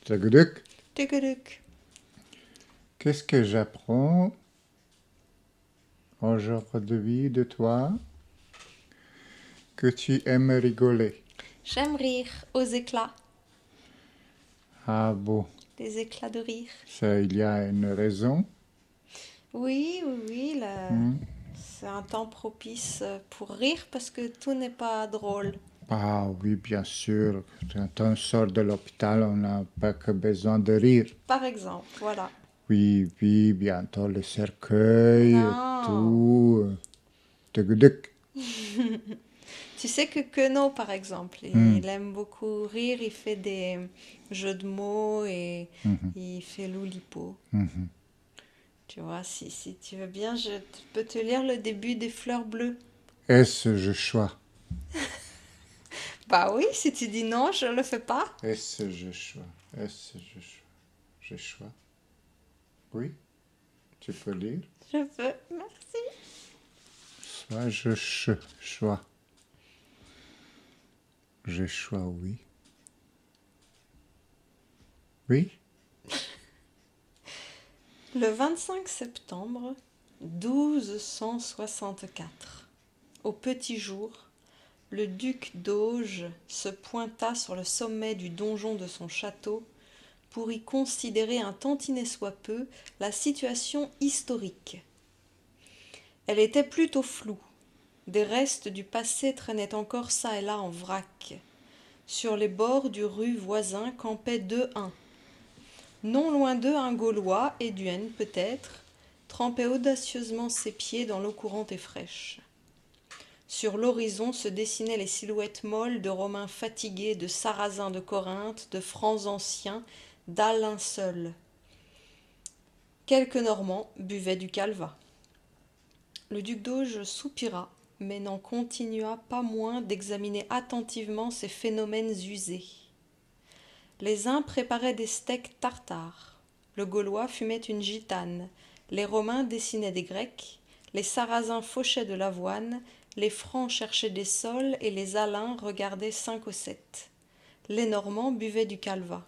Tuguduk. Tuguduk. Qu'est-ce que j'apprends aujourd'hui de toi? Que tu aimes rigoler. J'aime rire aux éclats, Ah bon, des éclats de rire. ça, il y a une raison. Oui, oui, oui, Hmm. c'est un temps propice pour rire parce que tout n'est pas drôle. Ah oui, bien sûr. Quand on sort de l'hôpital, on n'a pas que besoin de rire. Par exemple, voilà. Oui, oui, bientôt le cercueil, Non. tout. Tuguduk. Tu sais que Queneau, par exemple, Hmm, il aime beaucoup rire, il fait des jeux de mots et mhm, il fait l'oulipo. mhm. Tu vois, si tu veux bien, peux te lire le début des Fleurs bleues. Est-ce je choix? Bah oui, si tu dis non, je le fais pas. Est-ce je choix? Est-ce je choix? Je choix? Oui, tu peux lire. Je peux, merci. Soit choix. Je choix, oui. Oui? Le 25 septembre 1264, au petit jour, le duc d'Auge se pointa sur le sommet du donjon de son château pour y considérer un tantinet soit peu la situation historique. Elle était plutôt floue. Des restes du passé traînaient encore çà et là en vrac. Sur les bords du rue voisin campaient deux huns. Non loin d'eux, un Gaulois, Éduenne peut-être, trempait audacieusement ses pieds dans l'eau courante et fraîche. Sur l'horizon se dessinaient les silhouettes molles de Romains fatigués, de Sarrasins de Corinthe, de Francs anciens, d'Alains seuls. Quelques Normands buvaient du calva. Le duc d'Auge soupira, mais n'en continua pas moins d'examiner attentivement ces phénomènes usés. Les uns préparaient des steaks tartares, le Gaulois fumait une gitane, les Romains dessinaient des Grecs, les Sarrasins fauchaient de l'avoine, les Francs cherchaient des sols et les Alains regardaient 5 ou 7. Les Normands buvaient du calva.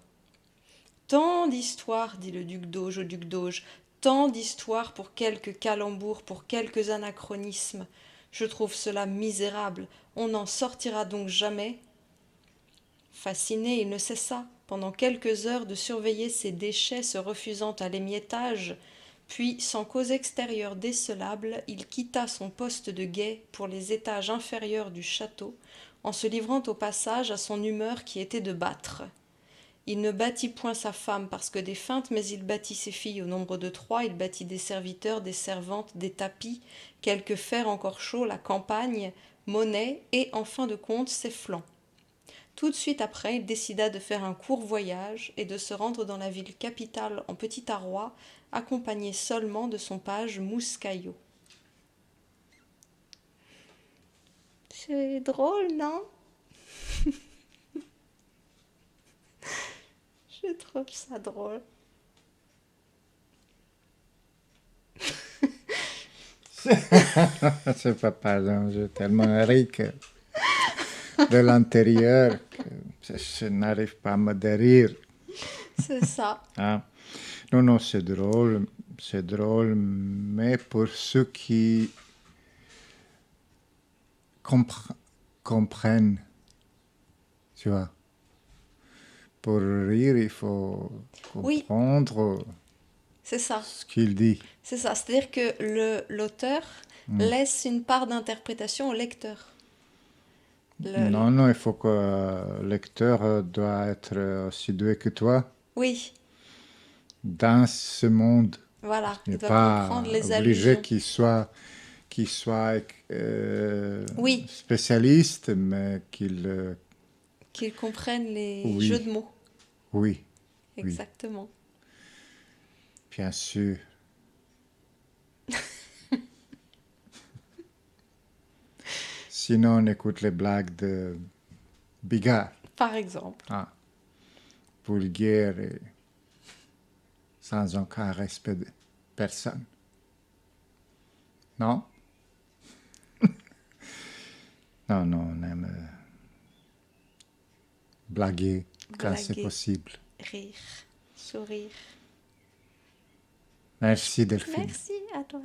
Tant d'histoires, dit le duc d'Auge au duc d'Auge, tant d'histoires pour quelques calembours, pour quelques anachronismes. Je trouve cela misérable. On n'en sortira donc jamais. Fasciné, il ne cessa, pendant quelques heures, de surveiller ces déchets se refusant à l'émiettage, puis, sans cause extérieure décelable, il quitta son poste de guet pour les étages inférieurs du château, en se livrant au passage à son humeur qui était de battre. Il ne battit point sa femme parce que des feintes, mais il battit ses filles au nombre de 3, il battit des serviteurs, des servantes, des tapis, quelques fers encore chauds, la campagne, monnaie, et, en fin de compte, ses flancs. Tout de suite après, il décida de faire un court voyage et de se rendre dans la ville capitale en petit arroi, accompagné seulement de son page Mouscaillot. C'est drôle, non? Je trouve ça drôle. C'est pas pardon, j'ai tellement ri que de l'intérieur que je n'arrive pas à me rire. C'est ça. Ah. Non, non, c'est drôle, mais pour ceux qui comprennent, tu vois, pour rire, il faut Oui, comprendre c'est ça. ce qu'il dit. C'est ça. C'est-à-dire que l'auteur laisse une part d'interprétation au lecteur. Non, non, il faut que le lecteur doit être aussi doué que toi Oui, dans ce monde. voilà. Il Il n'est doit pas comprendre les obligé allusions. qu'il soit Oui, spécialiste, mais qu'il... qu'il comprenne les jeux oui, de mots. oui, oui, Exactement. bien sûr. Sinon, on écoute les blagues de Bigard. Par exemple. Ah, vulgaire et sans aucun respect de personne. Non? Non, non, on aime blaguer quand c'est Blaguer. possible. rire, sourire. Merci Delphine. Merci à toi.